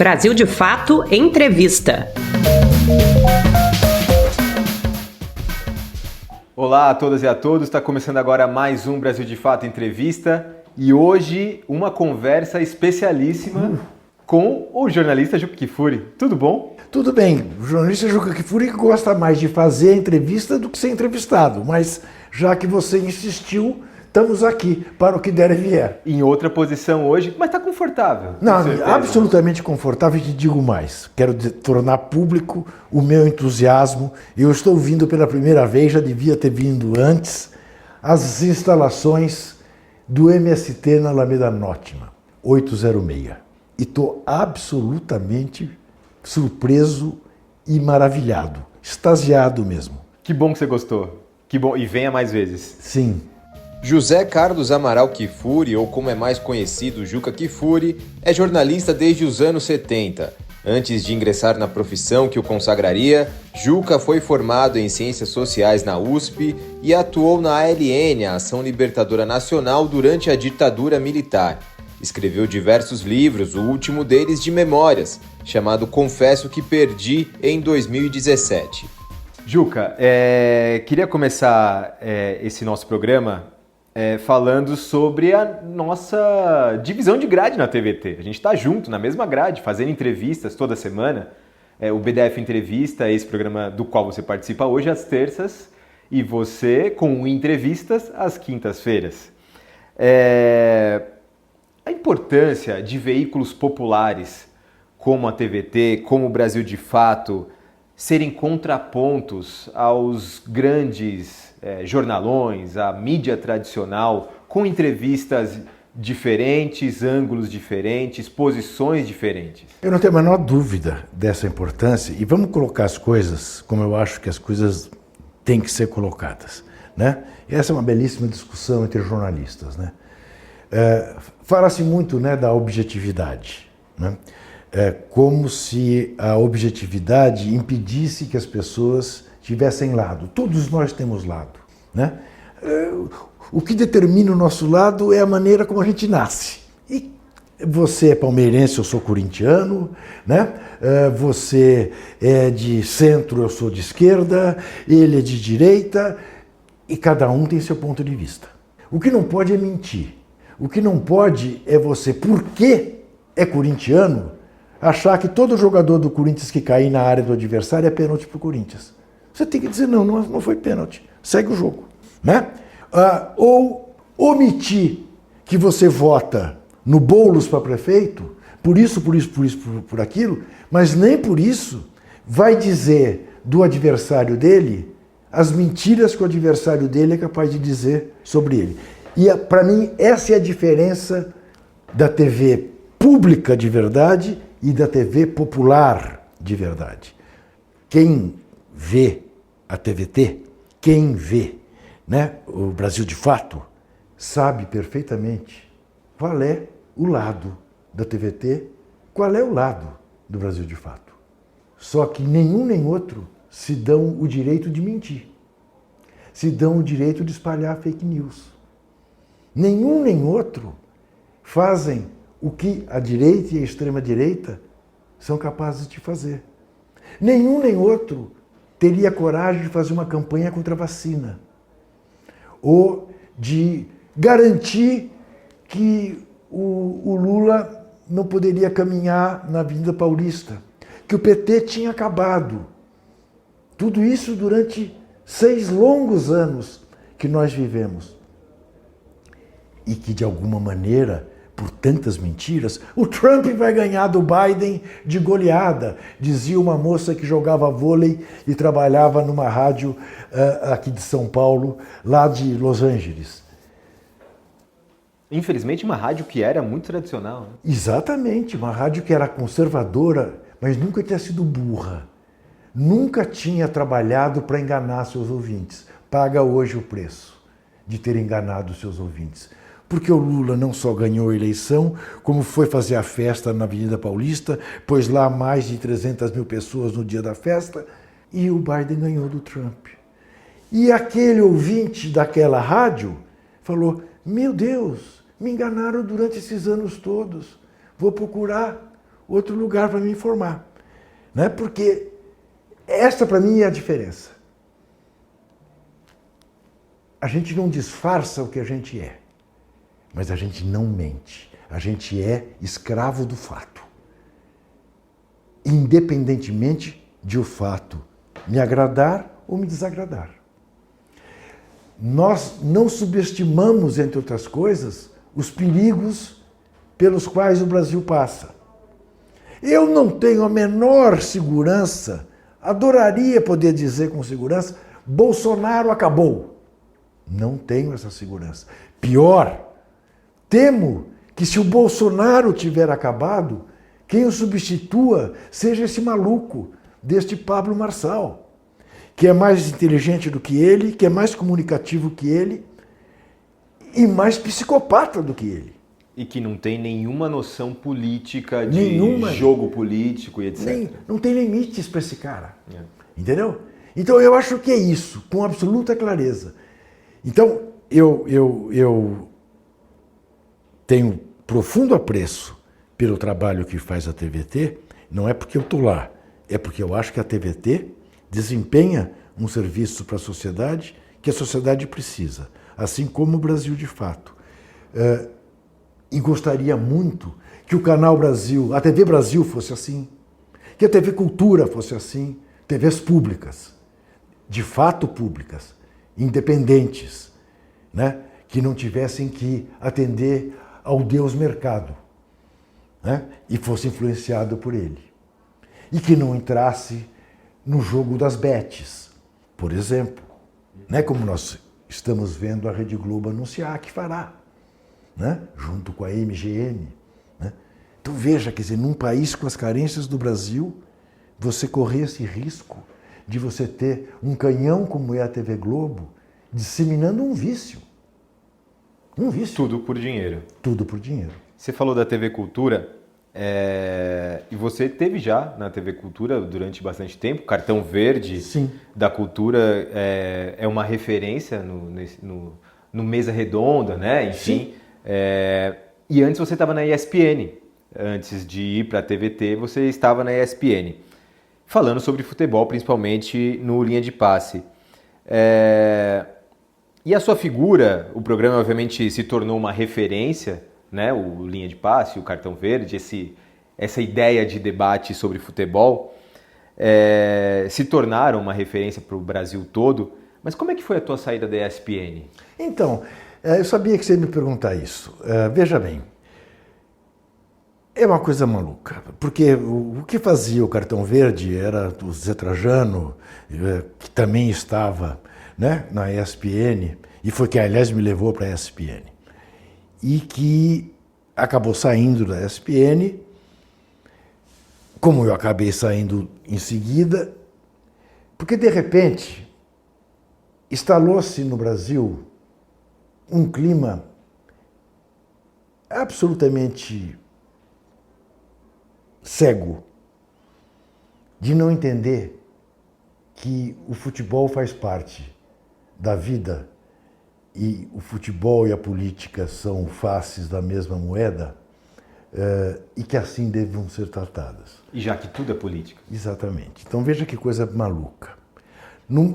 Brasil de Fato Entrevista. Olá a todas e a todos, está começando agora mais um Brasil de Fato Entrevista e hoje uma conversa especialíssima com o jornalista Juca Kfouri. Tudo bom? Tudo bem, o jornalista Juca Kfouri gosta mais de fazer a entrevista do que ser entrevistado, mas já que você insistiu, estamos aqui para o que der e vier. Em outra posição hoje, mas está confortável. Não, absolutamente confortável e te digo mais. Quero tornar público o meu entusiasmo. Eu estou vindo pela primeira vez, já devia ter vindo antes, às instalações do MST na Alameda Nótima, 806. E estou absolutamente surpreso e maravilhado, extasiado mesmo. Que bom que você gostou. Que bom. E venha mais vezes. Sim. José Carlos Amaral Kfouri, ou como é mais conhecido, Juca Kfouri, é jornalista desde os anos 70. Antes de ingressar na profissão que o consagraria, Juca foi formado em Ciências Sociais na USP e atuou na ALN, a Ação Libertadora Nacional, durante a ditadura militar. Escreveu diversos livros, o último deles de memórias, chamado Confesso que Perdi, em 2017. Juca, queria começar esse nosso programa falando sobre a nossa divisão de grade na TVT. A gente está junto, na mesma grade, fazendo entrevistas toda semana. O BDF Entrevista, esse programa do qual você participa hoje, às terças, e você com entrevistas às quintas-feiras. A importância de veículos populares como a TVT, como o Brasil de Fato, serem contrapontos aos grandes jornalões, à mídia tradicional, com entrevistas diferentes, ângulos diferentes, posições diferentes. Eu não tenho a menor dúvida dessa importância e vamos colocar as coisas como eu acho que as coisas têm que ser colocadas, né? Essa é uma belíssima discussão entre jornalistas, né? Fala-se muito, né, da objetividade, né? Como se a objetividade impedisse que as pessoas tivessem lado. Todos nós temos lado, né? O que determina o nosso lado é a maneira como a gente nasce. E você é palmeirense, eu sou corintiano, né? Você é de centro, eu sou de esquerda, ele é de direita, e cada um tem seu ponto de vista. O que não pode é mentir. O que não pode é você, porque é corintiano, achar que todo jogador do Corinthians que cair na área do adversário é pênalti para o Corinthians. Você tem que dizer, não foi pênalti. Segue o jogo, né? Ou omitir que você vota no Boulos para prefeito, por isso, por aquilo, mas nem por isso vai dizer do adversário dele as mentiras que o adversário dele é capaz de dizer sobre ele. E para mim essa é a diferença da TV pública de verdade e da TV popular de verdade. Quem vê a TVT, quem vê, né, o Brasil de Fato, sabe perfeitamente qual é o lado da TVT, qual é o lado do Brasil de Fato. Só que nenhum nem outro se dão o direito de mentir, se dão o direito de espalhar fake news. Nenhum nem outro fazem o que a direita e a extrema-direita são capazes de fazer. Nenhum nem outro teria coragem de fazer uma campanha contra a vacina ou de garantir que o Lula não poderia caminhar na Avenida Paulista, que o PT tinha acabado. Tudo isso durante 6 longos anos que nós vivemos. E que, de alguma maneira, por tantas mentiras, o Trump vai ganhar do Biden de goleada, dizia uma moça que jogava vôlei e trabalhava numa rádio aqui de São Paulo, lá de Los Angeles. Infelizmente, uma rádio que era muito tradicional, né? Exatamente, uma rádio que era conservadora, mas nunca tinha sido burra. Nunca tinha trabalhado para enganar seus ouvintes. Paga hoje o preço de ter enganado seus ouvintes. Porque o Lula não só ganhou a eleição, como foi fazer a festa na Avenida Paulista, pôs lá mais de 300 mil pessoas no dia da festa, e o Biden ganhou do Trump. E aquele ouvinte daquela rádio falou, meu Deus, me enganaram durante esses anos todos, vou procurar outro lugar para me informar. Né? Porque essa, para mim, é a diferença. A gente não disfarça o que a gente é, mas a gente não mente. A gente é escravo do fato. Independentemente de o fato me agradar ou me desagradar. Nós não subestimamos, entre outras coisas, os perigos pelos quais o Brasil passa. Eu não tenho a menor segurança, adoraria poder dizer com segurança, Bolsonaro acabou. Não tenho essa segurança. Pior, temo que se o Bolsonaro tiver acabado, quem o substitua seja esse maluco deste Pablo Marçal, que é mais inteligente do que ele, que é mais comunicativo que ele e mais psicopata do que ele. E que não tem nenhuma noção política de jogo político e etc. Não tem limites para esse cara. Entendeu? Então eu acho que é isso, com absoluta clareza. Então eu tenho profundo apreço pelo trabalho que faz a TVT, não é porque eu estou lá, é porque eu acho que a TVT desempenha um serviço para a sociedade que a sociedade precisa, assim como o Brasil de fato. E gostaria muito que o Canal Brasil, a TV Brasil fosse assim, que a TV Cultura fosse assim, TVs públicas, de fato públicas, independentes, né? Que não tivessem que atender ao Deus mercado, né? E fosse influenciado por ele. E que não entrasse no jogo das bets, por exemplo, né? Como nós estamos vendo a Rede Globo anunciar que fará, né? Junto com a MGM. Né? Então veja, quer dizer, num país com as carências do Brasil, você correr esse risco de você ter um canhão como é a TV Globo disseminando um vício. Um vício. Tudo por dinheiro. Tudo por dinheiro. Você falou da TV Cultura, e você teve já na TV Cultura durante bastante tempo, Cartão Verde. Sim. Da Cultura é uma referência no Mesa Redonda, né? Enfim. E antes você estava na ESPN. Antes de ir para a TVT, você estava na ESPN. Falando sobre futebol, principalmente no Linha de Passe. E a sua figura, o programa obviamente se tornou uma referência, né? O Linha de Passe, o Cartão Verde, essa ideia de debate sobre futebol, se tornaram uma referência para o Brasil todo. Mas como é que foi a tua saída da ESPN? Então, eu sabia que você ia me perguntar isso. Veja bem, é uma coisa maluca, porque o que fazia o Cartão Verde era o Zé Trajano, que também estava, né, na ESPN, e foi que, aliás, me levou para a ESPN, e que acabou saindo da ESPN, como eu acabei saindo em seguida, porque, de repente, instalou-se no Brasil um clima absolutamente cego de não entender que o futebol faz parte da vida e o futebol e a política são faces da mesma moeda e que assim devam ser tratadas. E já que tudo é política. Exatamente. Então veja que coisa maluca.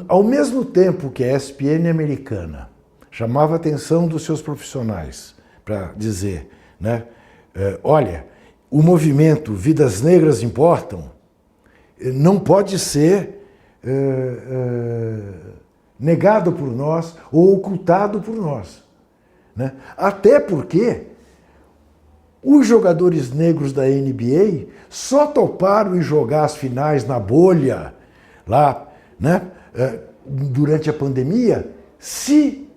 Ao mesmo tempo que a ESPN americana chamava a atenção dos seus profissionais para dizer, né, olha, o movimento Vidas Negras Importam não pode ser negado por nós ou ocultado por nós. Né? Até porque os jogadores negros da NBA só toparam ir jogar as finais na bolha lá, né, durante a pandemia, se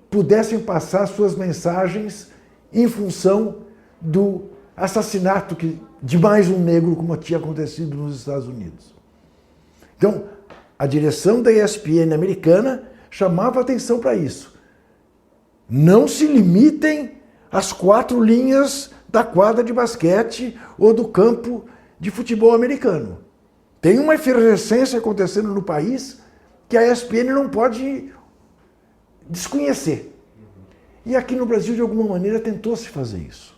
pudessem passar suas mensagens em função do assassinato de mais um negro, como tinha acontecido nos Estados Unidos. Então, a direção da ESPN americana chamava atenção para isso. Não se limitem às 4 linhas da quadra de basquete ou do campo de futebol americano. Tem uma efervescência acontecendo no país que a ESPN não pode desconhecer. E aqui no Brasil, de alguma maneira, tentou-se fazer isso.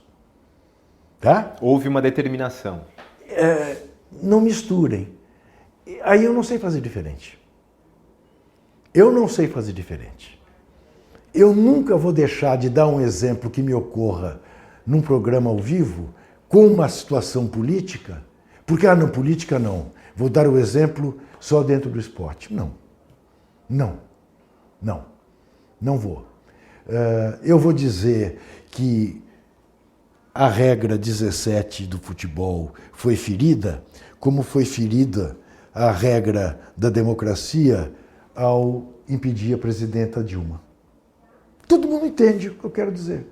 Tá? Houve uma determinação. não misturem. Aí eu não sei fazer diferente. Eu não sei fazer diferente. Eu nunca vou deixar de dar um exemplo que me ocorra num programa ao vivo com uma situação política, porque, não, política não. Vou dar o exemplo só dentro do esporte. Não vou. Eu vou dizer que a regra 17 do futebol foi ferida, como foi ferida a regra da democracia ao impedir a presidenta Dilma. Todo mundo entende o que eu quero dizer.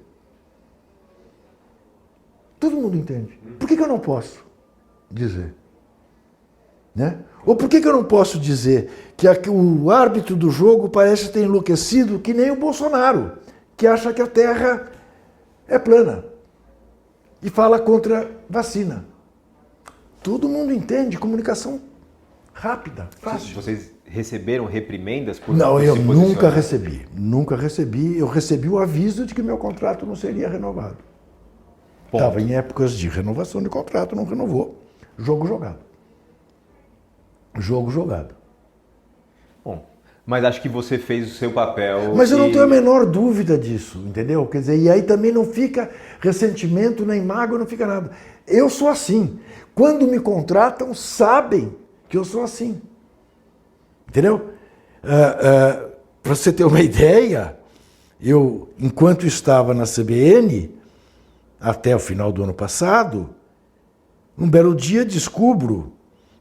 Todo mundo entende. Por que eu não posso dizer? Né? Ou por que eu não posso dizer que o árbitro do jogo parece ter enlouquecido que nem o Bolsonaro, que acha que a Terra é plana e fala contra vacina? Todo mundo entende, comunicação rápida, fácil. Vocês receberam reprimendas por Não, eu se posicionar? nunca recebi. Eu recebi o aviso de que meu contrato não seria renovado. Ponto. Estava em épocas de renovação de contrato, não renovou. Jogo jogado. Jogo jogado. Bom, mas acho que você fez o seu papel. Mas eu não tenho a menor dúvida disso, entendeu? Quer dizer, e aí também não fica ressentimento, nem mágoa, não fica nada. Eu sou assim. Quando me contratam, sabem que eu sou assim. Entendeu? Para você ter uma ideia, eu, enquanto estava na CBN, até o final do ano passado, um belo dia descubro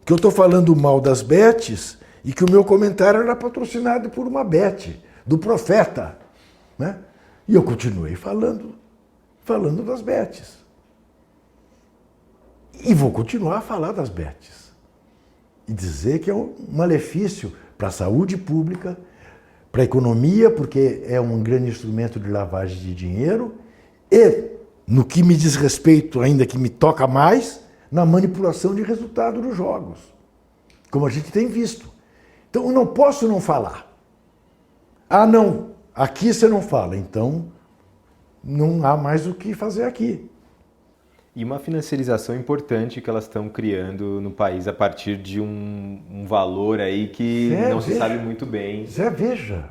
que eu estou falando mal das bets e que o meu comentário era patrocinado por uma bet, do Profeta. Né? E eu continuei falando das bets. E vou continuar a falar das bets. E dizer que é um malefício para a saúde pública, para a economia, porque é um grande instrumento de lavagem de dinheiro, e, no que me diz respeito, ainda que me toca mais, na manipulação de resultado dos jogos, como a gente tem visto. Então, eu não posso não falar. Não, aqui você não fala, então não há mais o que fazer aqui. E uma financiarização importante que elas estão criando no país a partir de um valor aí que não se sabe muito bem. Zé, veja,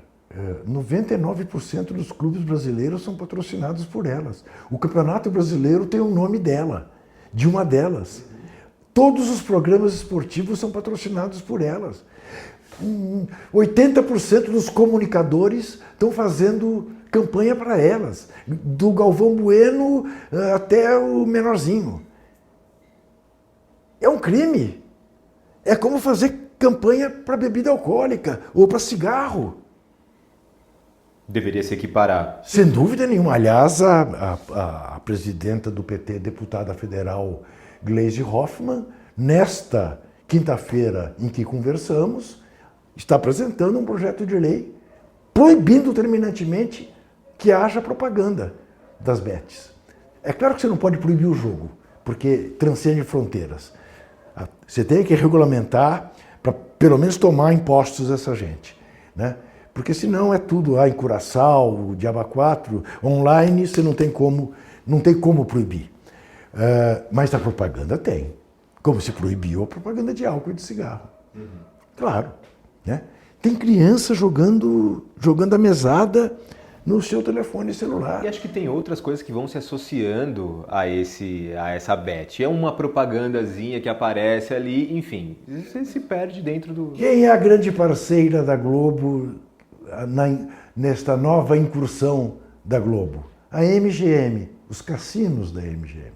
99% dos clubes brasileiros são patrocinados por elas. O Campeonato Brasileiro tem o nome dela, de uma delas. Todos os programas esportivos são patrocinados por elas. 80% dos comunicadores estão fazendo campanha para elas, do Galvão Bueno até o menorzinho. É um crime. É como fazer campanha para bebida alcoólica ou para cigarro. Deveria se equiparar. Sem dúvida nenhuma. Aliás, a presidenta do PT, deputada federal Gleisi Hoffmann, nesta quinta-feira em que conversamos, está apresentando um projeto de lei proibindo terminantemente que haja propaganda das bets. É claro que você não pode proibir o jogo, porque transcende fronteiras. Você tem que regulamentar para pelo menos tomar impostos dessa gente, né? Porque senão é tudo em Curaçao, Diaba 4, online você não tem como proibir. Mas a propaganda tem. Como se proibiu a propaganda de álcool e de cigarro. Claro. Né? Tem criança jogando a mesada no seu telefone celular. E acho que tem outras coisas que vão se associando a essa bet. É uma propagandazinha que aparece ali, enfim, você se perde dentro do... Quem é a grande parceira da Globo nesta nova incursão da Globo? A MGM, os cassinos da MGM.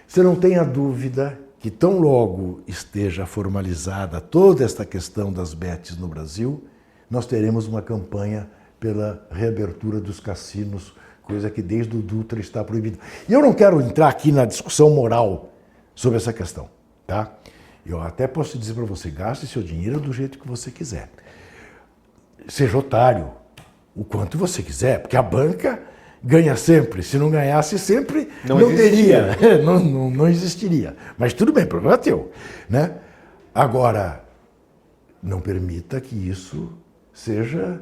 Você não tenha dúvida que tão logo esteja formalizada toda esta questão das bets no Brasil, nós teremos uma campanha pela reabertura dos cassinos, coisa que desde o Dutra está proibida. E eu não quero entrar aqui na discussão moral sobre essa questão, tá? Eu até posso dizer para você, gaste seu dinheiro do jeito que você quiser. Seja otário, o quanto você quiser, porque a banca ganha sempre. Se não ganhasse sempre, não teria, não existiria. Mas tudo bem, problema é teu, né? Agora, não permita que isso seja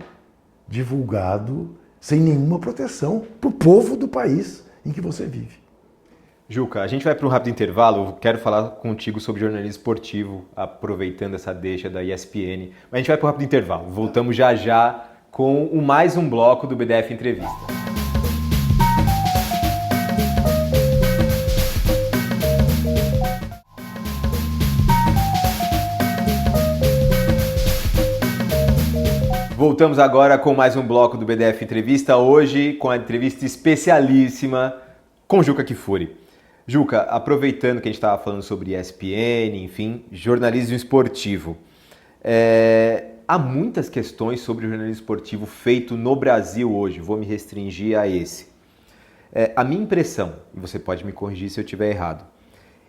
divulgado sem nenhuma proteção para o povo do país em que você vive. Juca, a gente vai para um rápido intervalo. Eu quero falar contigo sobre jornalismo esportivo, aproveitando essa deixa da ESPN. Mas a gente vai para um rápido intervalo. Voltamos já já com mais um bloco do BDF Entrevista. Voltamos agora com mais um bloco do BDF Entrevista, hoje com a entrevista especialíssima com Juca Kfouri. Juca, aproveitando que a gente estava falando sobre ESPN, enfim, jornalismo esportivo. Há muitas questões sobre o jornalismo esportivo feito no Brasil hoje, vou me restringir a esse. A minha impressão, e você pode me corrigir se eu estiver errado,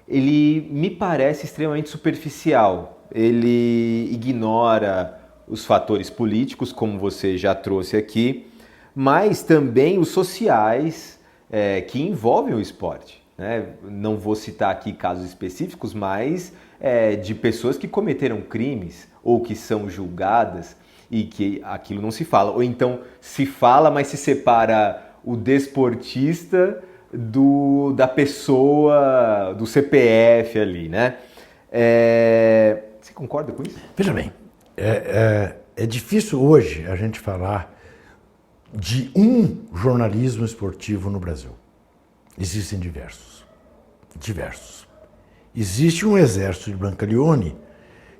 ele me parece extremamente superficial, ele ignora os fatores políticos, como você já trouxe aqui, mas também os sociais que envolvem o esporte. Né? Não vou citar aqui casos específicos, mas de pessoas que cometeram crimes ou que são julgadas e que aquilo não se fala. Ou então se fala, mas se separa o desportista da pessoa, do CPF ali, né? Você concorda com isso? Veja bem, é difícil hoje a gente falar de um jornalismo esportivo no Brasil. Existem diversos. Existe um exército de Brancaleone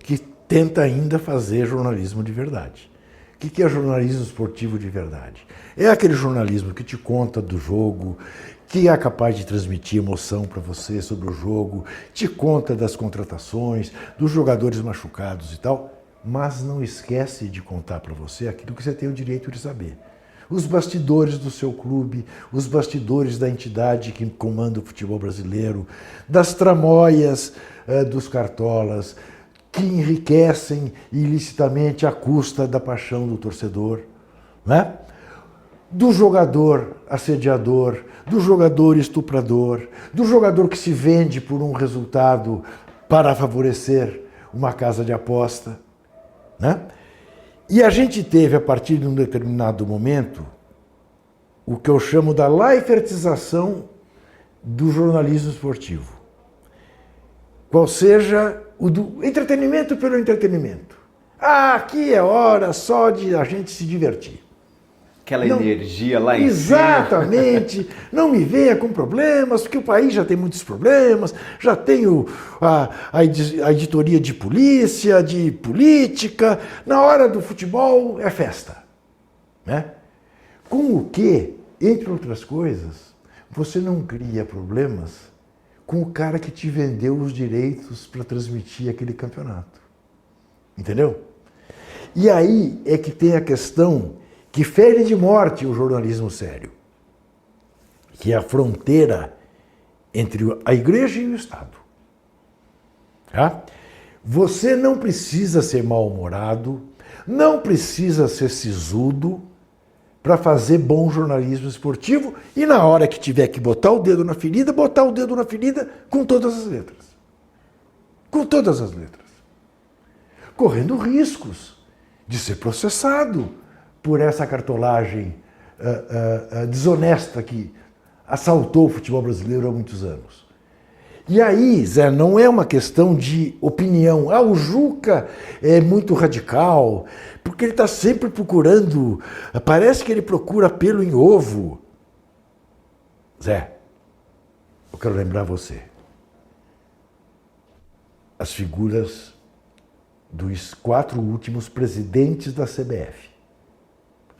que tenta ainda fazer jornalismo de verdade. O que é jornalismo esportivo de verdade? É aquele jornalismo que te conta do jogo, que é capaz de transmitir emoção para você sobre o jogo, te conta das contratações, dos jogadores machucados e tal, mas não esquece de contar para você aquilo que você tem o direito de saber. Os bastidores do seu clube, os bastidores da entidade que comanda o futebol brasileiro, das tramóias dos cartolas, que enriquecem ilicitamente à custa da paixão do torcedor, né? Do jogador assediador, do jogador estuprador, do jogador que se vende por um resultado para favorecer uma casa de aposta, né? E a gente teve, a partir de um determinado momento, o que eu chamo da laifertização do jornalismo esportivo. Qual seja o do entretenimento pelo entretenimento. Aqui é hora só de a gente se divertir. Aquela energia lá em exatamente, cima. Não me venha com problemas, porque o país já tem muitos problemas, já tem a editoria de polícia, de política, na hora do futebol é festa. Né? Com o que, entre outras coisas, você não cria problemas com o cara que te vendeu os direitos para transmitir aquele campeonato. Entendeu? E aí é que tem a questão que fere de morte o jornalismo sério, que é a fronteira entre a igreja e o Estado. Tá? Você não precisa ser mal-humorado, não precisa ser sisudo para fazer bom jornalismo esportivo e na hora que tiver que botar o dedo na ferida, botar o dedo na ferida com todas as letras. Com todas as letras. Correndo riscos de ser processado por essa cartolagem desonesta que assaltou o futebol brasileiro há muitos anos. E aí, Zé, não é uma questão de opinião. O Juca é muito radical, porque ele está sempre procurando, parece que ele procura pelo em ovo. Zé, eu quero lembrar você. As figuras dos 4 últimos presidentes da CBF.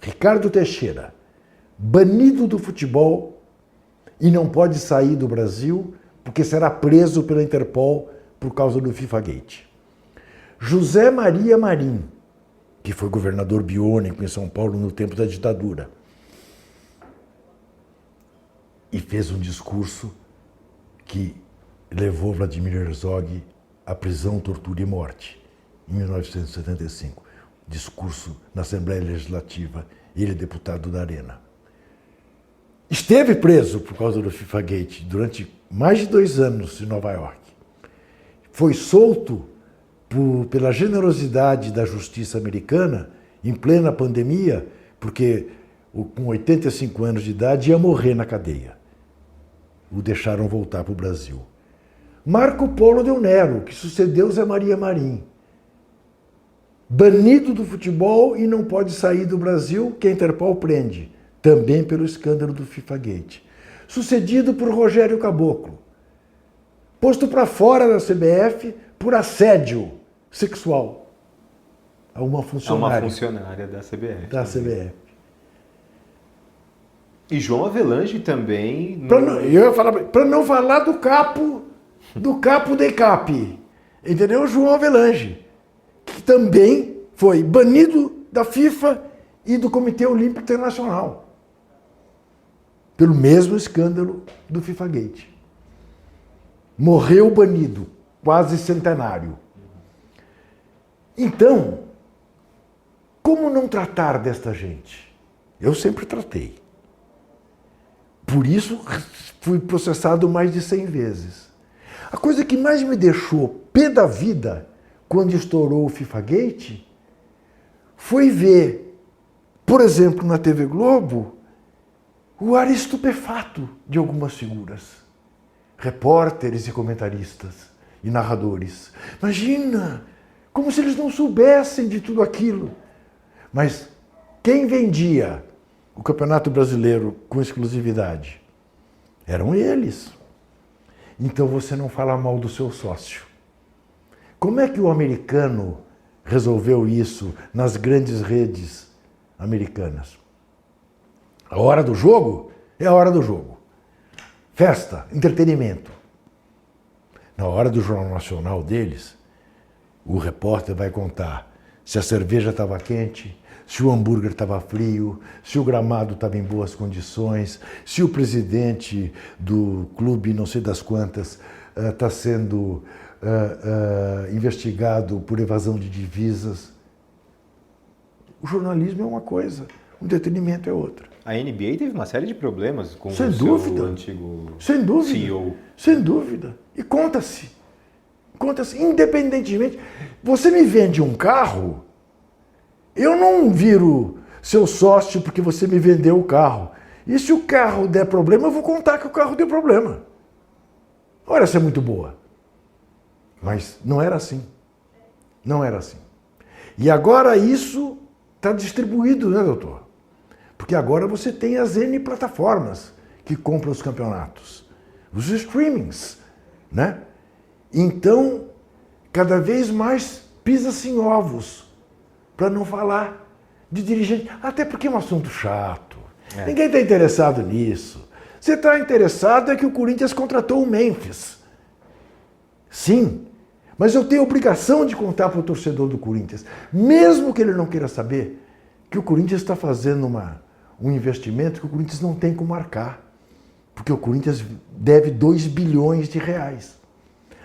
Ricardo Teixeira, banido do futebol e não pode sair do Brasil porque será preso pela Interpol por causa do FIFA-Gate. José Maria Marim, que foi governador biônico em São Paulo no tempo da ditadura, e fez um discurso que levou Vladimir Herzog à prisão, tortura e morte, em 1975. Discurso na Assembleia Legislativa, ele é deputado da Arena. Esteve preso por causa do FIFA-Gate durante mais de 2 anos em Nova York. Foi solto pela generosidade da justiça americana em plena pandemia, porque com 85 anos de idade ia morrer na cadeia. o deixaram voltar para o Brasil. Marco Polo Del Nero, que sucedeu Zé Maria Marim. Banido do futebol e não pode sair do Brasil, que a Interpol prende, também pelo escândalo do FIFA-Gate. Sucedido por Rogério Caboclo, posto para fora da CBF por assédio sexual a uma funcionária da CBF. Da CBF. E João Avelange também... Eu ia falar, para não falar do capo de Cap, entendeu? João Avelange, que também foi banido da FIFA e do Comitê Olímpico Internacional, pelo mesmo escândalo do FIFA-Gate. Morreu banido, quase centenário. Então, como não tratar desta gente? Eu sempre tratei. Por isso, fui processado mais de 100 vezes. A coisa que mais me deixou pé da vida quando estourou o FIFA-Gate foi ver, por exemplo, na TV Globo, o ar estupefato de algumas figuras. Repórteres e comentaristas e narradores. Imagina, como se eles não soubessem de tudo aquilo. Mas quem vendia o Campeonato Brasileiro com exclusividade? Eram eles. Então você não fala mal do seu sócio. Como é que o americano resolveu isso nas grandes redes americanas? A hora do jogo é a hora do jogo. Festa, entretenimento. Na hora do Jornal Nacional deles, o repórter vai contar se a cerveja estava quente, se o hambúrguer estava frio, se o gramado estava em boas condições, se o presidente do clube, não sei das quantas, está sendo investigado por evasão de divisas. O jornalismo é uma coisa, o entretenimento é outra. A NBA teve uma série de problemas com Sem o dúvida. seu antigo Sem dúvida. CEO. Sem dúvida. E conta-se. Conta-se, independentemente. Você me vende um carro, eu não viro seu sócio porque você me vendeu o carro. E se o carro der problema, eu vou contar que o carro deu problema. Olha, essa é muito boa. Mas não era assim. Não era assim. E agora isso está distribuído, né, doutor? Porque agora você tem as N plataformas que compram os campeonatos. Os streamings, né? Então, cada vez mais pisa-se em ovos, para não falar de dirigente. Até porque é um assunto chato. Ninguém está interessado nisso. Você está interessado é que o Corinthians contratou o Memphis. Sim, mas eu tenho a obrigação de contar para o torcedor do Corinthians, mesmo que ele não queira saber, que o Corinthians está fazendo um investimento que o Corinthians não tem como marcar. Porque o Corinthians deve 2 bilhões de reais.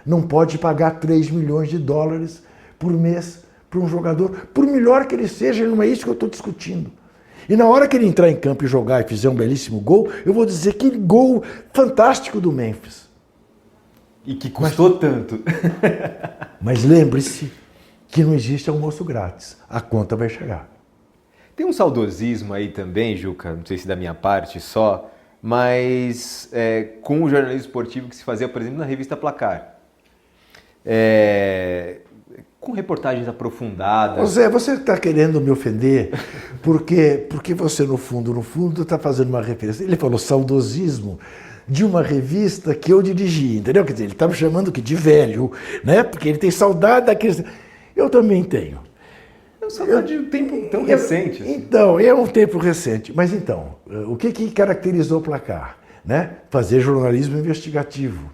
Não pode pagar 3 milhões de dólares por mês para um jogador, por melhor que ele seja, não é isso que eu estou discutindo. E na hora que ele entrar em campo e jogar e fizer um belíssimo gol, eu vou dizer que gol fantástico do Memphis. E que custou tanto. Mas lembre-se que não existe almoço grátis. A conta vai chegar. Tem um saudosismo aí também, Juca, não sei se da minha parte só, mas com o jornalismo esportivo que se fazia, por exemplo, na revista Placar. Com reportagens aprofundadas. Zé, você está querendo me ofender porque você, no fundo, está fazendo uma referência. Ele falou saudosismo de uma revista que eu dirigi, entendeu? Quer dizer, ele está me chamando de velho, né? Porque ele tem saudade daqueles... Eu também tenho. Saudade de um tempo tão recente. Assim. Então, é um tempo recente. Mas então, o que caracterizou o Placar? Né? Fazer jornalismo investigativo.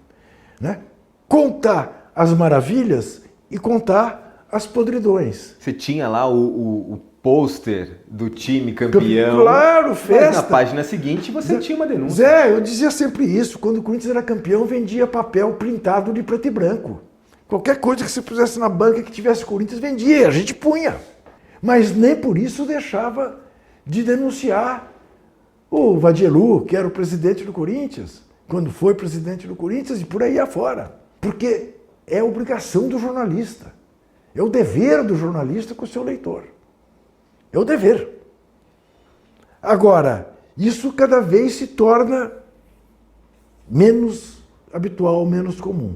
Né? Contar as maravilhas e contar as podridões. Você tinha lá o pôster do time campeão. Claro, festa. Mas na página seguinte você tinha uma denúncia. Zé, eu dizia sempre isso. Quando o Corinthians era campeão, vendia papel printado de preto e branco. Qualquer coisa que você pusesse na banca que tivesse Corinthians, vendia. A gente punha. Mas nem por isso deixava de denunciar o Vadielu, que era o presidente do Corinthians, quando foi presidente do Corinthians e por aí afora. Porque é a obrigação do jornalista. É o dever do jornalista com o seu leitor. É o dever. Agora, isso cada vez se torna menos habitual, menos comum.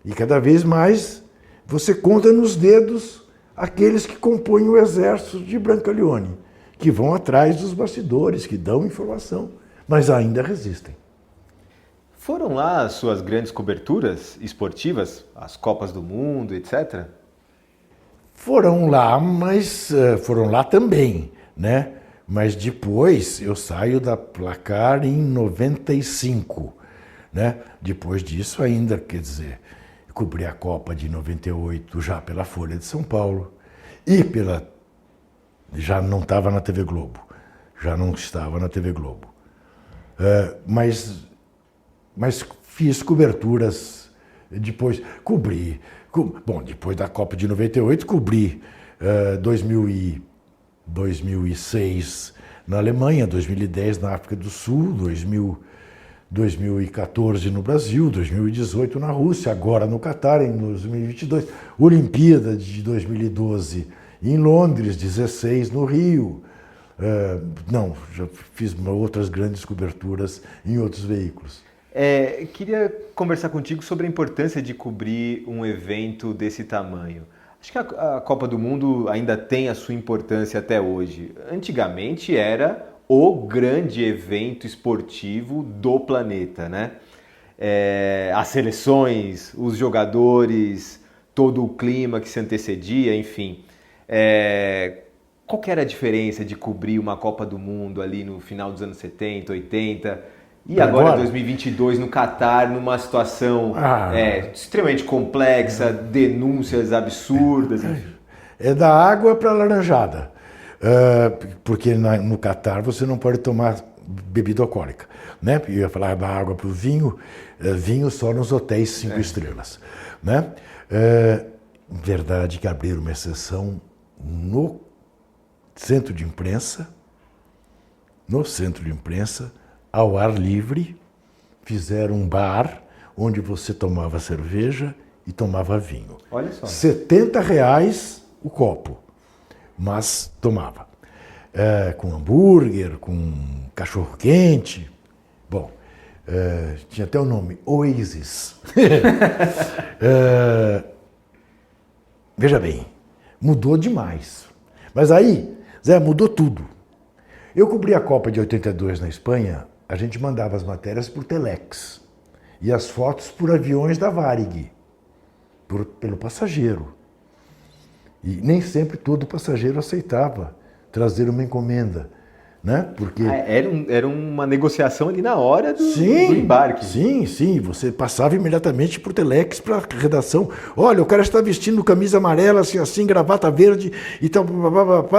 E cada vez mais você conta nos dedos aqueles que compõem o exército de Brancaleone, que vão atrás dos bastidores, que dão informação, mas ainda resistem. Foram lá as suas grandes coberturas esportivas, as Copas do Mundo, etc.? Foram lá, mas foram lá também, né? Mas depois eu saio da Placar em 95, né? Depois disso ainda, quer dizer, cobri a Copa de 98 já pela Folha de São Paulo e já não estava na TV Globo, mas fiz coberturas depois, depois da Copa de 98 cobri 2006 na Alemanha, 2010 na África do Sul, 2014 no Brasil, 2018 na Rússia, agora no Catar em 2022, Olimpíada de 2012 em Londres, 16 no Rio. Já fiz outras grandes coberturas em outros veículos. Queria conversar contigo sobre a importância de cobrir um evento desse tamanho. Acho que a Copa do Mundo ainda tem a sua importância até hoje. Antigamente era o grande evento esportivo do planeta, né? As seleções, os jogadores, todo o clima que se antecedia, enfim. Qual que era a diferença de cobrir uma Copa do Mundo ali no final dos anos 70, 80... E agora 2022 no Catar, numa situação extremamente complexa, denúncias absurdas. É da água para a laranjada, porque no Catar você não pode tomar bebida alcoólica, né? Eu ia falar da água para o vinho, vinho só nos hotéis 5 estrelas, né? Verdade que abriram uma exceção no centro de imprensa, ao ar livre, fizeram um bar onde você tomava cerveja e tomava vinho. Olha só. R$70 o copo, mas tomava. Com hambúrguer, com cachorro-quente. Bom, tinha até o nome, Oasis. Veja bem, mudou demais. Mas aí, Zé, mudou tudo. Eu cobri a Copa de 82 na Espanha, a gente mandava as matérias por telex e as fotos por aviões da Varig, pelo passageiro. E nem sempre todo passageiro aceitava trazer uma encomenda, né? Porque era uma negociação ali na hora do embarque. Sim, você passava imediatamente por telex para a redação. Olha, o cara está vestindo camisa amarela, assim, gravata verde e tal,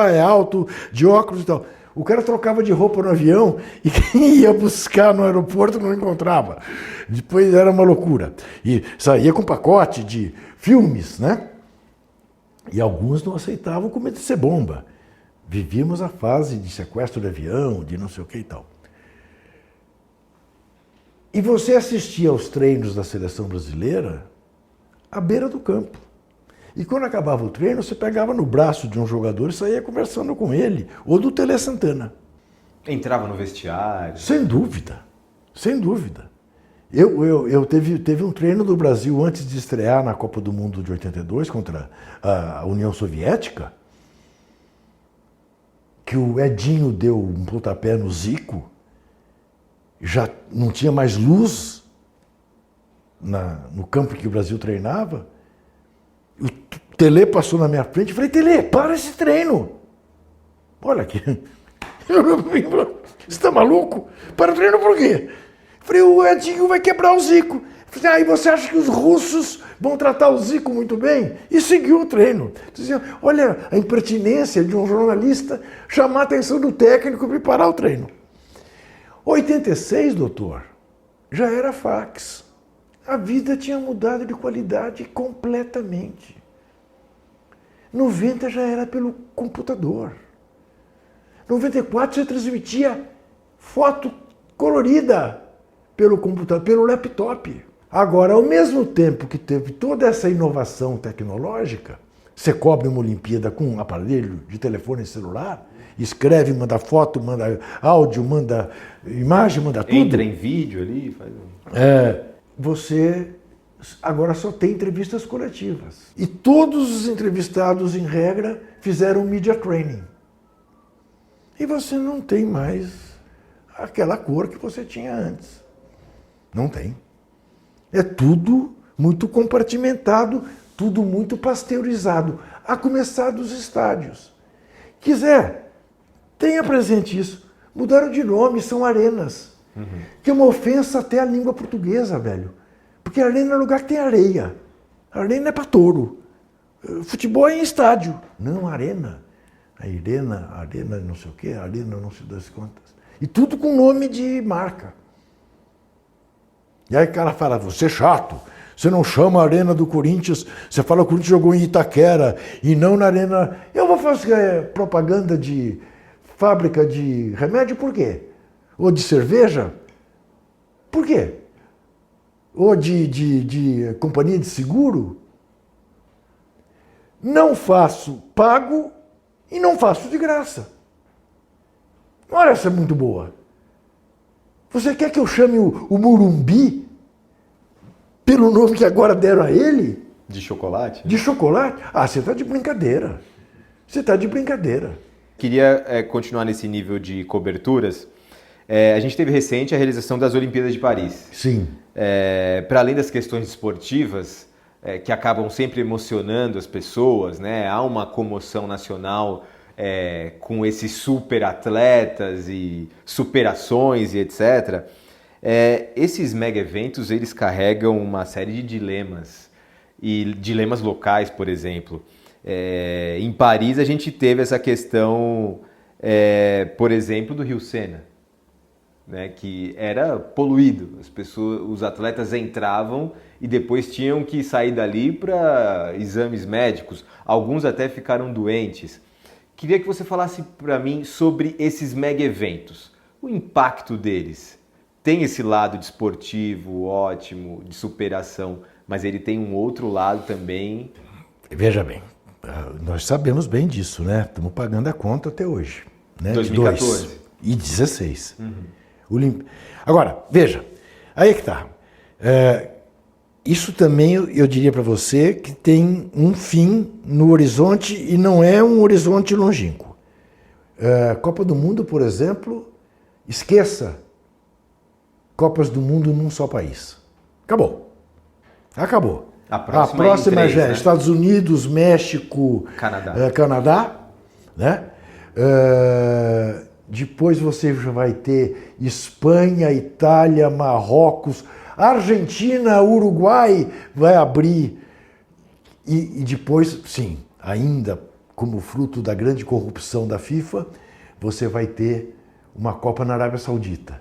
é alto, de óculos e tal. O cara trocava de roupa no avião e quem ia buscar no aeroporto não encontrava. Depois era uma loucura. E saía com pacote de filmes, né? E alguns não aceitavam com medo de ser bomba. Vivíamos a fase de sequestro de avião, de não sei o que e tal. E você assistia aos treinos da seleção brasileira à beira do campo. E quando acabava o treino, você pegava no braço de um jogador e saía conversando com ele, ou do Tele Santana. Entrava no vestiário. Sem dúvida. Teve um treino do Brasil antes de estrear na Copa do Mundo de 82 contra a União Soviética, que o Edinho deu um pontapé no Zico, já não tinha mais luz no campo que o Brasil treinava. O Tele passou na minha frente e falei, Tele, para esse treino. Olha aqui. Você está maluco? Para o treino por quê? Falei, o Edinho vai quebrar o Zico. Falei, você acha que os russos vão tratar o Zico muito bem? E seguiu o treino. Olha a impertinência de um jornalista chamar a atenção do técnico e preparar o treino. 86, doutor, já era fax. A vida tinha mudado de qualidade completamente. 90 já era pelo computador. 94 você transmitia foto colorida pelo computador, pelo laptop. Agora, ao mesmo tempo que teve toda essa inovação tecnológica, você cobre uma Olimpíada com um aparelho de telefone celular, escreve, manda foto, manda áudio, manda imagem, manda tudo. Entra em vídeo ali, faz... Você agora só tem entrevistas coletivas. E todos os entrevistados, em regra, fizeram media training. E você não tem mais aquela cor que você tinha antes. Não tem. É tudo muito compartimentado, tudo muito pasteurizado, a começar dos estádios. Quiser, tenha presente isso. Mudaram de nome, são arenas. Que é uma ofensa até à língua portuguesa, velho. Porque arena é lugar que tem areia. Arena é para touro. Futebol é em estádio. Não, arena. Arena não sei o quê, arena não sei das quantas. E tudo com nome de marca. E aí o cara fala, você é chato. Você não chama a arena do Corinthians, você fala que o Corinthians jogou em Itaquera e não na arena... Eu vou fazer propaganda de fábrica de remédio, por quê? Ou de cerveja? Por quê? Ou de companhia de seguro? Não faço pago e não faço de graça. Olha, essa é muito boa. Você quer que eu chame o Morumbi pelo nome que agora deram a ele? De chocolate? De chocolate? Ah, você está de brincadeira. Você está de brincadeira. Queria continuar nesse nível de coberturas. A gente teve recente a realização das Olimpíadas de Paris. Sim. Para além das questões esportivas, que acabam sempre emocionando as pessoas, né? Há uma comoção nacional com esses super atletas e superações e etc. Esses mega eventos, eles carregam uma série de dilemas, e dilemas locais, por exemplo. Em Paris a gente teve essa questão, por exemplo, do Rio Sena, né, que era poluído. Os atletas entravam e depois tinham que sair dali para exames médicos. Alguns até ficaram doentes. Queria que você falasse para mim sobre esses mega eventos, o impacto deles. Tem esse lado desportivo ótimo, de superação, mas ele tem um outro lado também. Veja bem, nós sabemos bem disso, né? Estamos pagando a conta até hoje. Né? 2014. E 16. Agora, veja, aí é que está. Isso também eu diria para você que tem um fim no horizonte e não é um horizonte longínquo. Copa do Mundo, por exemplo, esqueça Copas do Mundo num só país. Acabou. Acabou. A próxima é já né? Estados Unidos, México, Canadá, né? Depois você já vai ter Espanha, Itália, Marrocos, Argentina, Uruguai vai abrir. E depois, sim, ainda como fruto da grande corrupção da FIFA, você vai ter uma Copa na Arábia Saudita.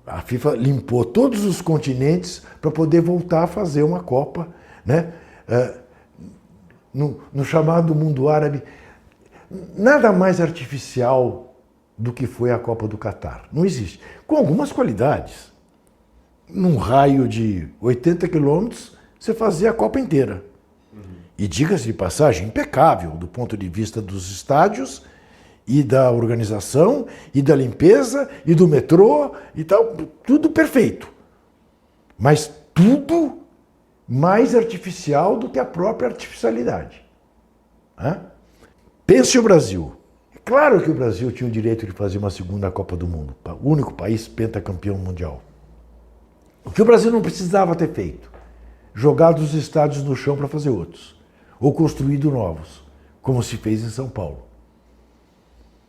A FIFA limpou todos os continentes para poder voltar a fazer uma Copa, né? No chamado mundo árabe. Nada mais artificial do que foi a Copa do Catar. Não existe. Com algumas qualidades. Num raio de 80 quilômetros, você fazia a Copa inteira. E diga-se de passagem, impecável do ponto de vista dos estádios e da organização, e da limpeza, e do metrô, e tal, tudo perfeito. Mas tudo mais artificial do que a própria artificialidade. Pense o Brasil. É claro que o Brasil tinha o direito de fazer uma segunda Copa do Mundo, o único país pentacampeão mundial. O que o Brasil não precisava ter feito? Jogado os estádios no chão para fazer outros, ou construído novos, como se fez em São Paulo.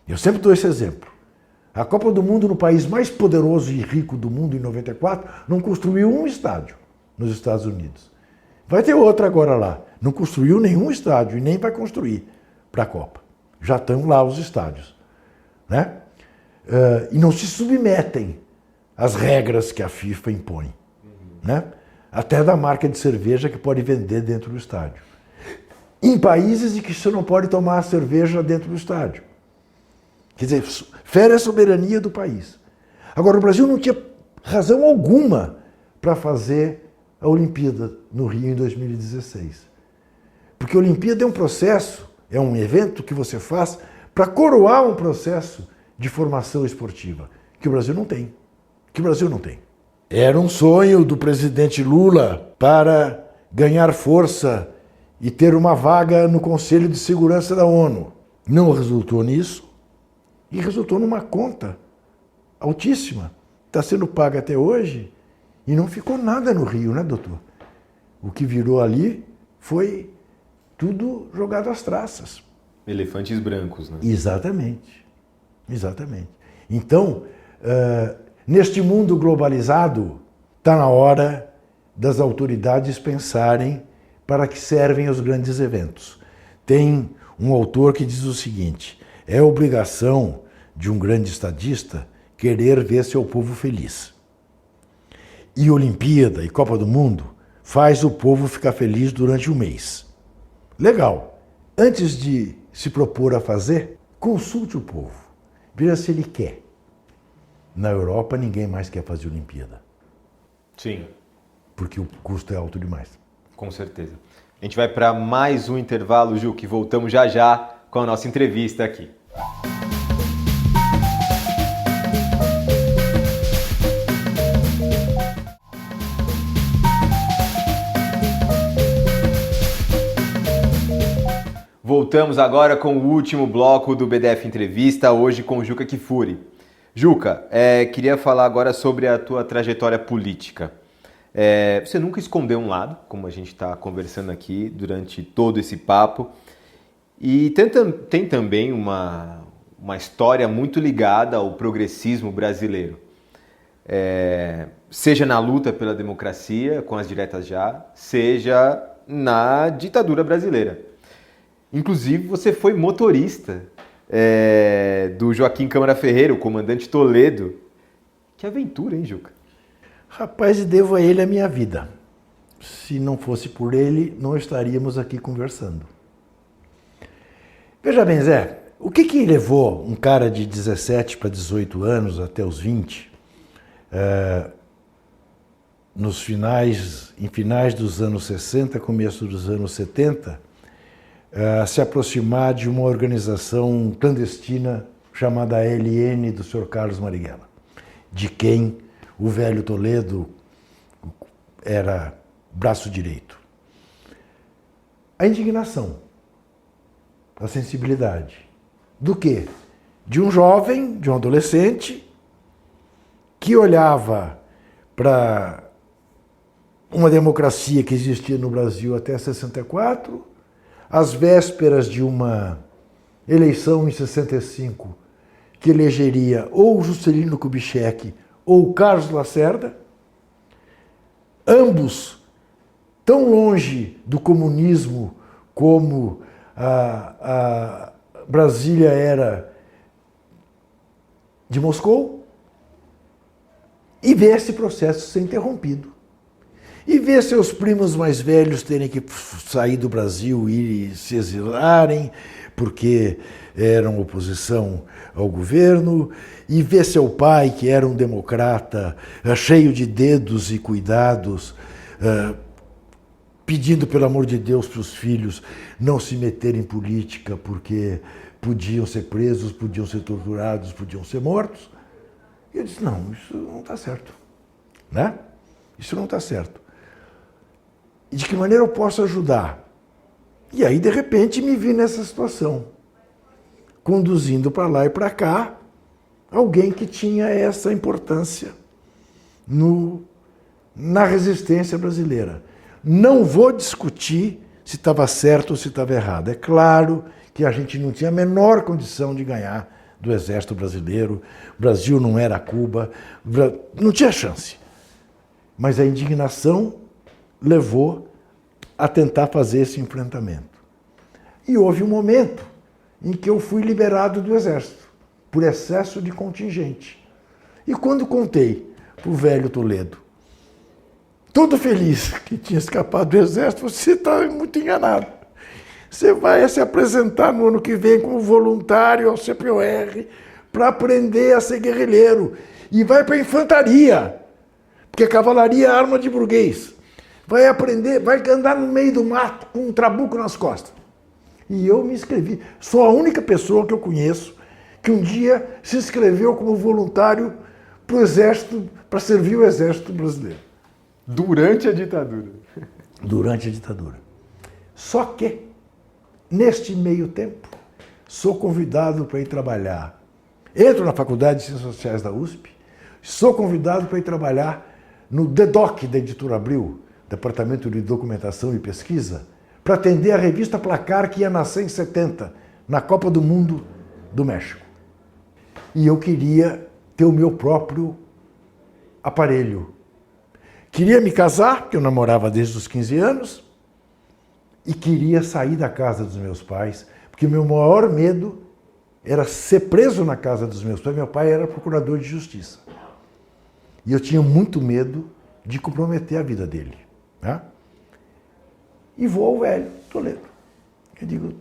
Eu sempre dou esse exemplo. A Copa do Mundo, no país mais poderoso e rico do mundo, em 94, não construiu um estádio nos Estados Unidos. Vai ter outra agora lá. Não construiu nenhum estádio e nem vai construir para a Copa. Já estão lá os estádios. Né? E não se submetem às regras que a FIFA impõe. Né? Até da marca de cerveja que pode vender dentro do estádio. Em países em que você não pode tomar a cerveja dentro do estádio. Quer dizer, fere a soberania do país. Agora, o Brasil não tinha razão alguma para fazer a Olimpíada no Rio em 2016. Porque a Olimpíada é um processo, é um evento que você faz para coroar um processo de formação esportiva, que o Brasil não tem. Era um sonho do presidente Lula para ganhar força e ter uma vaga no Conselho de Segurança da ONU. Não resultou nisso e resultou numa conta altíssima. Está sendo paga até hoje e não ficou nada no Rio, né, doutor? O que virou ali foi tudo jogado às traças. Elefantes brancos, né? Exatamente. Então, neste mundo globalizado, está na hora das autoridades pensarem para que servem os grandes eventos. Tem um autor que diz o seguinte: é obrigação de um grande estadista querer ver seu povo feliz. E Olimpíada e Copa do Mundo faz o povo ficar feliz durante um mês. Legal. Antes de se propor a fazer, consulte o povo. Veja se ele quer. Na Europa, ninguém mais quer fazer Olimpíada. Sim. Porque o custo é alto demais. Com certeza. A gente vai para mais um intervalo, Ju, que voltamos já já com a nossa entrevista aqui. Voltamos agora com o último bloco do BDF Entrevista, hoje com Juca Kfouri. Juca, queria falar agora sobre a tua trajetória política. Você nunca escondeu um lado, como a gente está conversando aqui durante todo esse papo, e tem também uma história muito ligada ao progressismo brasileiro. Seja na luta pela democracia, com as diretas já, seja na ditadura brasileira. Inclusive, você foi motorista do Joaquim Câmara Ferreira, o comandante Toledo. Que aventura, hein, Juca? Rapaz, devo a ele a minha vida. Se não fosse por ele, não estaríamos aqui conversando. Veja bem, Zé, o que levou um cara de 17 para 18 anos até os 20, em finais dos anos 60, começo dos anos 70, se aproximar de uma organização clandestina chamada ALN do Sr. Carlos Marighella, de quem o velho Toledo era braço direito. A indignação, a sensibilidade. Do quê? De um jovem, de um adolescente, que olhava para uma democracia que existia no Brasil até 64, às vésperas de uma eleição em 65, que elegeria ou Juscelino Kubitschek ou Carlos Lacerda, ambos tão longe do comunismo como a Brasília era de Moscou, e ver esse processo ser interrompido. E ver seus primos mais velhos terem que sair do Brasil e se exilarem, porque eram oposição ao governo, e ver seu pai, que era um democrata, cheio de dedos e cuidados, pedindo, pelo amor de Deus, para os filhos não se meterem em política, porque podiam ser presos, podiam ser torturados, podiam ser mortos. E eu disse, não, isso não está certo. Né? Isso não está certo. E de que maneira eu posso ajudar? E aí, de repente, me vi nessa situação, conduzindo para lá e para cá alguém que tinha essa importância na resistência brasileira. Não vou discutir se estava certo ou se estava errado. É claro que a gente não tinha a menor condição de ganhar do exército brasileiro, o Brasil não era Cuba, não tinha chance. Mas a indignação levou a tentar fazer esse enfrentamento. E houve um momento em que eu fui liberado do exército, por excesso de contingente. E quando contei para o velho Toledo, todo feliz que tinha escapado do exército, você está muito enganado. Você vai se apresentar no ano que vem como voluntário ao CPOR para aprender a ser guerrilheiro. E vai para a infantaria, porque a cavalaria é arma de burguês. Vai aprender, vai andar no meio do mato com um trabuco nas costas. E eu me inscrevi. Sou a única pessoa que eu conheço que um dia se inscreveu como voluntário para o Exército, para servir o Exército brasileiro. Durante a ditadura. Durante a ditadura. Só que, neste meio tempo, sou convidado para ir trabalhar. Entro na Faculdade de Ciências Sociais da USP, sou convidado para ir trabalhar no DEDOC da Editora Abril, Departamento de Documentação e Pesquisa, para atender a revista Placar que ia nascer em 70, na Copa do Mundo do México. E eu queria ter o meu próprio aparelho. Queria me casar, porque eu namorava desde os 15 anos, e queria sair da casa dos meus pais, porque o meu maior medo era ser preso na casa dos meus pais. Meu pai era procurador de justiça. E eu tinha muito medo de comprometer a vida dele. Né? E vou ao velho Toledo. Eu digo,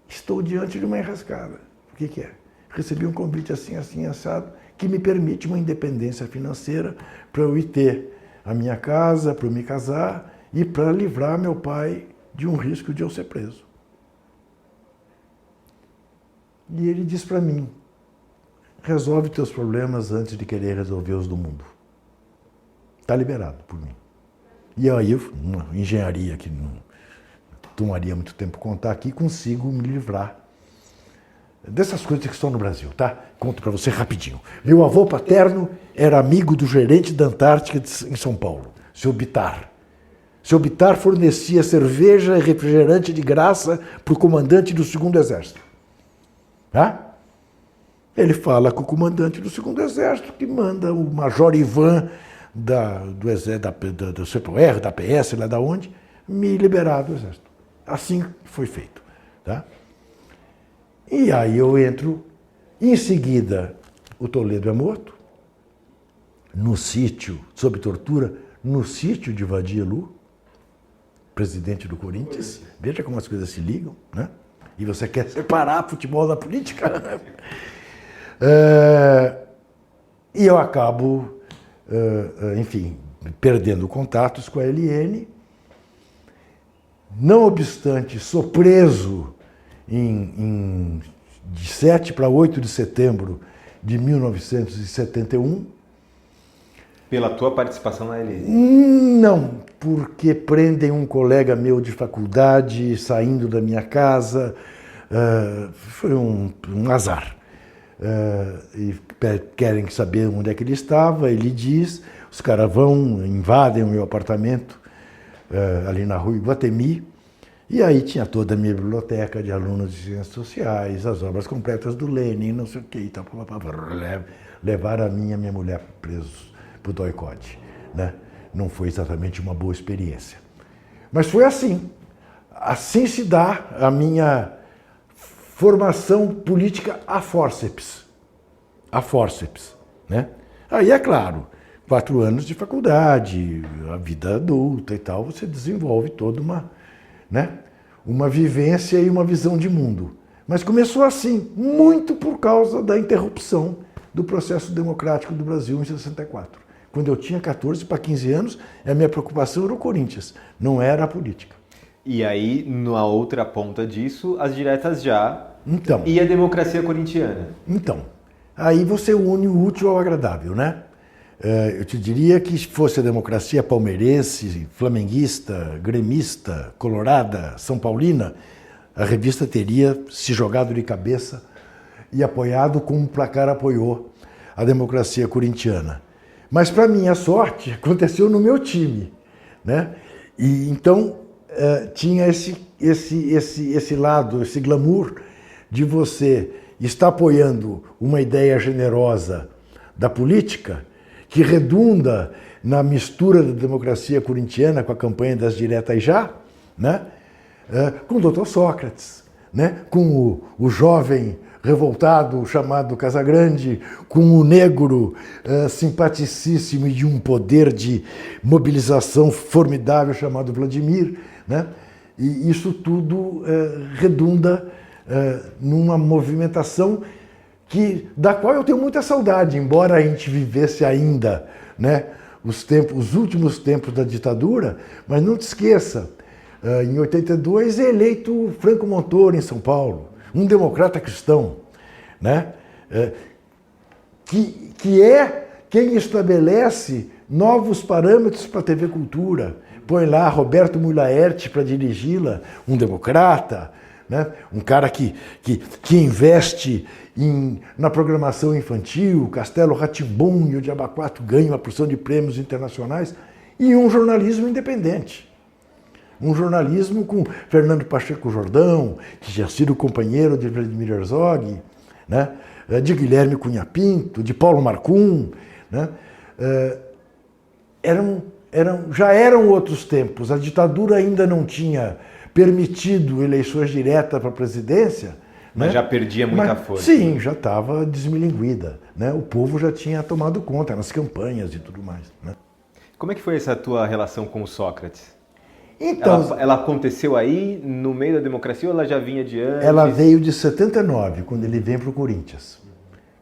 estou diante de uma enrascada. O que é? Recebi um convite assim, assim, assado, que me permite uma independência financeira para eu ir ter a minha casa, para eu me casar e para livrar meu pai de um risco de eu ser preso. E ele diz para mim, resolve teus problemas antes de querer resolver os do mundo. Está liberado por mim. E aí, uma engenharia que não tomaria muito tempo contar aqui, consigo me livrar dessas coisas que estão no Brasil, tá? Conto para você rapidinho. Meu avô paterno era amigo do gerente da Antártica em São Paulo, seu Bitar. Seu Bitar fornecia cerveja e refrigerante de graça para o comandante do 2º Exército. Tá? Ele fala com o comandante do 2º Exército, que manda o Major Ivan do CPR, da PS, lá da onde, me liberar do Exército. Assim foi feito. Tá? E aí eu entro, em seguida o Toledo é morto, no sítio, sob tortura, no sítio de Vadielu, presidente do Corinthians. Veja como as coisas se ligam, né? E você quer separar futebol da política? E eu acabo, enfim, perdendo contatos com a LN. Não obstante, sou preso de 7 para 8 de setembro de 1971. Pela tua participação na LN? Não, porque prendem um colega meu de faculdade saindo da minha casa. Foi um azar. E querem saber onde é que ele estava, ele diz, os caras invadem o meu apartamento ali na rua Iguatemi, e aí tinha toda a minha biblioteca de alunos de ciências sociais, as obras completas do Lenin, não sei o que e tal. Levaram a mim e a minha mulher presos para o doicode, né? Não foi exatamente uma boa experiência. Mas foi assim. Assim se dá a minha formação política a forceps. A forceps, né? Aí, é claro, 4 anos de faculdade, a vida adulta e tal, você desenvolve toda uma vivência e uma visão de mundo. Mas começou assim, muito por causa da interrupção do processo democrático do Brasil em 64. Quando eu tinha 14 para 15 anos, a minha preocupação era o Corinthians, não era a política. E aí, na outra ponta disso, as diretas já então, e a democracia corintiana. Então, aí você une o útil ao agradável, né? Eu te diria que se fosse a democracia palmeirense, flamenguista, gremista, colorada, são paulina, a revista teria se jogado de cabeça e apoiado como o Placar apoiou a democracia corintiana. Mas, para minha sorte, aconteceu no meu time, né? E então tinha esse lado, esse glamour de você estar apoiando uma ideia generosa da política que redunda na mistura da democracia corintiana com a campanha das diretas já, né? Com o Dr. Sócrates, né? Com o jovem revoltado chamado Casagrande, com o negro simpaticíssimo e de um poder de mobilização formidável chamado Vladimir, né? E isso tudo redunda numa movimentação da qual eu tenho muita saudade, embora a gente vivesse ainda, né, os últimos tempos da ditadura, mas não te esqueça, Em 82 é eleito Franco Montoro em São Paulo, um democrata cristão, né? Que é quem estabelece novos parâmetros para a TV Cultura. Põe lá Roberto Mulaerte para dirigi-la, um democrata, né? Um cara que investe na programação infantil, Castelo Rá-Tim-Bum e o Diabo 4 ganham uma porção de prêmios internacionais, e um jornalismo independente. Um jornalismo com Fernando Pacheco Jordão, que tinha sido companheiro de Vladimir Herzog, né? De Guilherme Cunha Pinto, de Paulo Marcum, né? Já eram outros tempos. A ditadura ainda não tinha permitido eleições diretas para a presidência. Mas né? já perdia muita força. Sim, já estava desmilinguida. Né? O povo já tinha tomado conta nas campanhas e tudo mais. Né? Como é que foi essa tua relação com o Sócrates? Então, ela aconteceu aí, no meio da democracia, ou ela já vinha de antes? Ela veio de 79, quando ele vem para o Corinthians.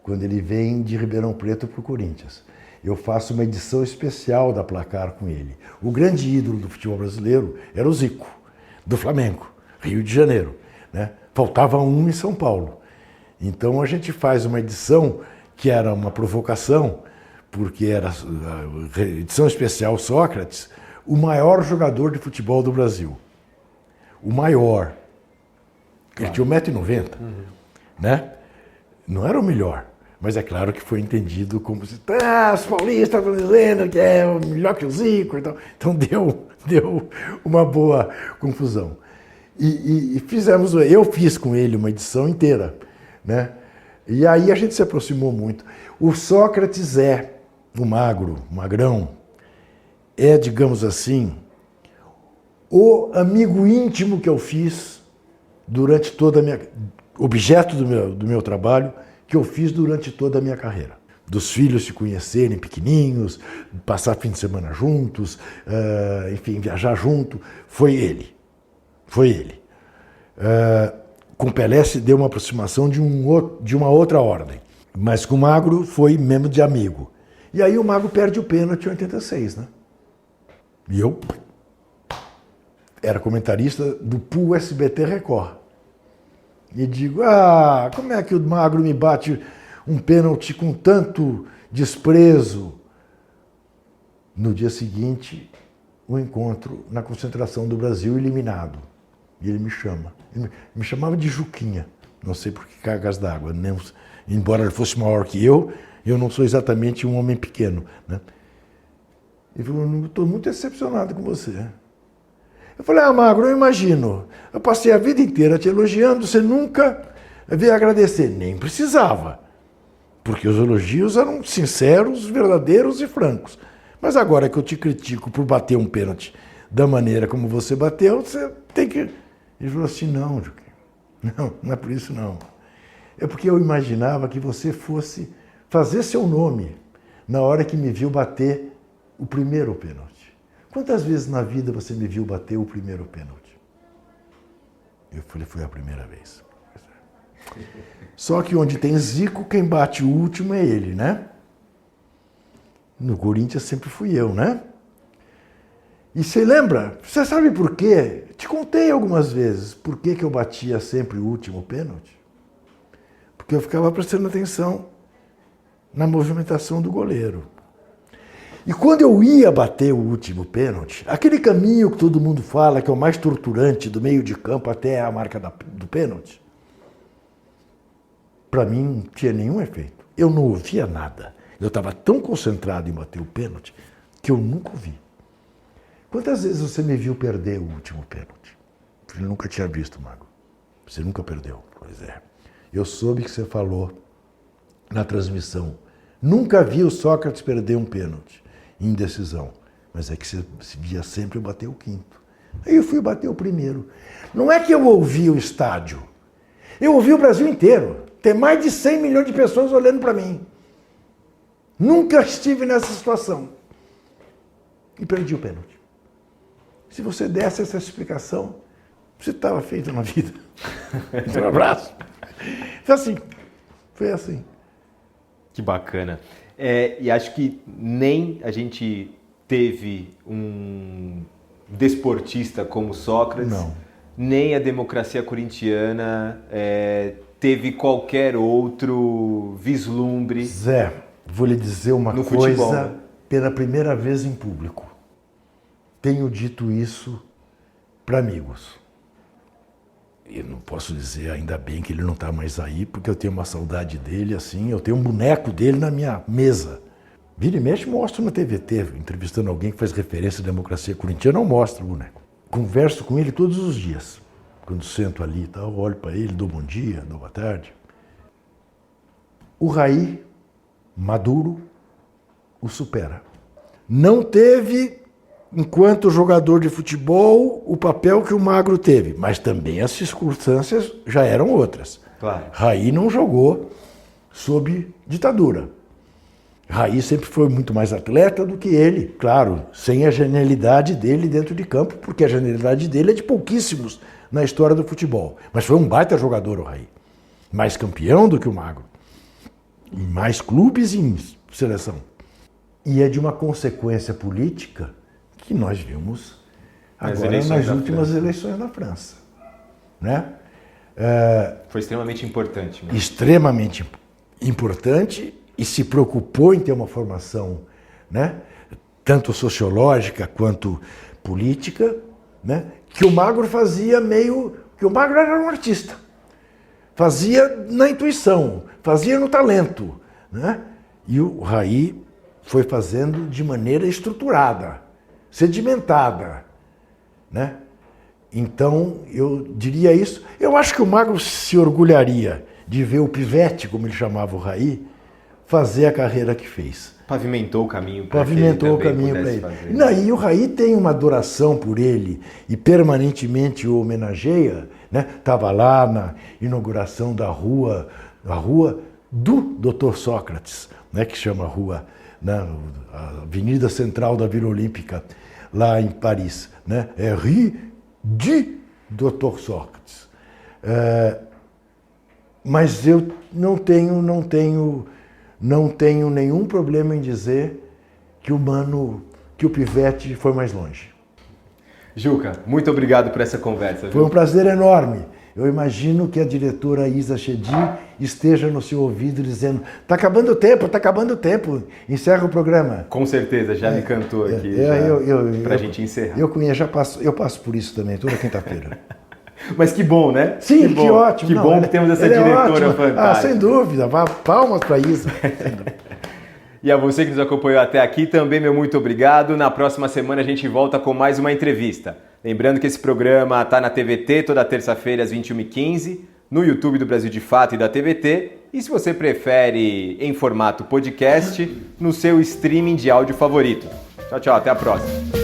Quando ele vem de Ribeirão Preto para o Corinthians. Eu faço uma edição especial da Placar com ele. O grande ídolo do futebol brasileiro era o Zico, do Flamengo, Rio de Janeiro. Né? Faltava um em São Paulo. Então a gente faz uma edição que era uma provocação, porque era a edição especial Sócrates, o maior jogador de futebol do Brasil. O maior. Ele tinha 1,90 m, né? Não era o melhor, mas é claro que foi entendido como se os paulistas estão dizendo que é melhor que o Zico e tal. Então deu uma boa confusão. E eu fiz com ele uma edição inteira, né? E aí a gente se aproximou muito. O Sócrates o magrão, digamos assim, o amigo íntimo que eu fiz durante toda a minha... objeto do meu trabalho, que eu fiz durante toda a minha carreira. Dos filhos se conhecerem pequeninhos, passar fim de semana juntos, enfim, viajar junto, foi ele. Foi ele. Com Pelé se deu uma aproximação de uma outra ordem, mas com o Magro foi mesmo de amigo. E aí o Magro perde o pênalti em 86, né? E eu era comentarista do Pool SBT Record. E digo, como é que o Magro me bate um pênalti com tanto desprezo? No dia seguinte, o encontro na concentração do Brasil, eliminado. E ele me chama. Ele me chamava de Juquinha. Não sei por que cargas d'água. Embora ele fosse maior que eu não sou exatamente um homem pequeno. Né? Ele falou, estou muito decepcionado com você. Eu falei, Magro, eu imagino. Eu passei a vida inteira te elogiando, você nunca veio agradecer. Nem precisava. Porque os elogios eram sinceros, verdadeiros e francos. Mas agora que eu te critico por bater um pênalti da maneira como você bateu, você tem que... Ele falou assim, não, Juquinha, não é por isso não. É porque eu imaginava que você fosse fazer seu nome na hora que me viu bater o primeiro pênalti. Quantas vezes na vida você me viu bater o primeiro pênalti? Eu falei, foi a primeira vez. Só que onde tem Zico, quem bate o último é ele, né? No Corinthians sempre fui eu, né? E você lembra? Você sabe por quê? Te contei algumas vezes por que eu batia sempre o último pênalti. Porque eu ficava prestando atenção na movimentação do goleiro. E quando eu ia bater o último pênalti, aquele caminho que todo mundo fala que é o mais torturante do meio de campo até a marca do pênalti, para mim não tinha nenhum efeito. Eu não ouvia nada. Eu estava tão concentrado em bater o pênalti que eu nunca ouvi. Quantas vezes você me viu perder o último pênalti? Eu nunca tinha visto, Mago. Você nunca perdeu. Pois é. Eu soube que você falou na transmissão. Nunca vi o Sócrates perder um pênalti em decisão. Mas é que você via sempre bater o quinto. Aí eu fui bater o primeiro. Não é que eu ouvi o estádio. Eu ouvi o Brasil inteiro. Tem mais de 100 milhões de pessoas olhando para mim. Nunca estive nessa situação. E perdi o pênalti. Se você desse essa explicação, você estava feito na vida. Um abraço. Foi assim. Que bacana. E acho que nem a gente teve um desportista como Sócrates, Não. nem a democracia corintiana teve qualquer outro vislumbre. Zé, vou lhe dizer uma No coisa futebol, né? pela primeira vez em público. Tenho dito isso para amigos. Eu não posso dizer, ainda bem que ele não está mais aí, porque eu tenho uma saudade dele, assim, eu tenho um boneco dele na minha mesa. Vira e mexe, mostro na TVT, entrevistando alguém que faz referência à democracia corintiana, eu mostro o boneco. Converso com ele todos os dias. Quando sento ali, tá, eu olho para ele, dou bom dia, dou boa tarde. O Raí, maduro, o supera. Não teve, enquanto jogador de futebol, o papel que o Magro teve, mas também as circunstâncias já eram outras. Claro. Raí não jogou sob ditadura. Raí sempre foi muito mais atleta do que ele, claro, sem a genialidade dele dentro de campo, porque a genialidade dele é de pouquíssimos na história do futebol. Mas foi um baita jogador o Raí. Mais campeão do que o Magro. Em mais clubes e em seleção. E é de uma consequência política que nós vimos agora nas últimas eleições na França. Né? Foi extremamente importante. Mesmo. Extremamente importante e se preocupou em ter uma formação, né, tanto sociológica quanto política, né, que o Magro fazia meio... que o Magro era um artista. Fazia na intuição, fazia no talento. Né? E o Raí foi fazendo de maneira estruturada, sedimentada. Né? Então, eu diria isso. Eu acho que o Magro se orgulharia de ver o pivete, como ele chamava o Raí, fazer a carreira que fez. Pavimentou o caminho para Pavimentou o caminho para ele. Fazer. E o Raí tem uma adoração por ele e permanentemente o homenageia. Estava lá na inauguração da rua do Dr. Sócrates, né, que chama rua, né, a Avenida Central da Vila Olímpica, lá em Paris. Né? É Rue du Dr. Sócrates. Mas eu não tenho nenhum problema em dizer que o pivete foi mais longe. Juca, muito obrigado por essa conversa. Viu? Foi um prazer enorme. Eu imagino que a diretora Isa Chedi esteja no seu ouvido dizendo: está acabando o tempo, encerra o programa. Com certeza, já me cantou aqui para a gente encerrar. Eu passo por isso também, toda quinta-feira. Mas que bom, né? Sim, que ótimo. Que bom que temos essa diretora fantástica. Sem dúvida. Palmas para Isa. E a você que nos acompanhou até aqui, também meu muito obrigado. Na próxima semana a gente volta com mais uma entrevista. Lembrando que esse programa está na TVT toda terça-feira às 21h15, no YouTube do Brasil de Fato e da TVT, e se você prefere em formato podcast, no seu streaming de áudio favorito. Tchau, tchau, até a próxima.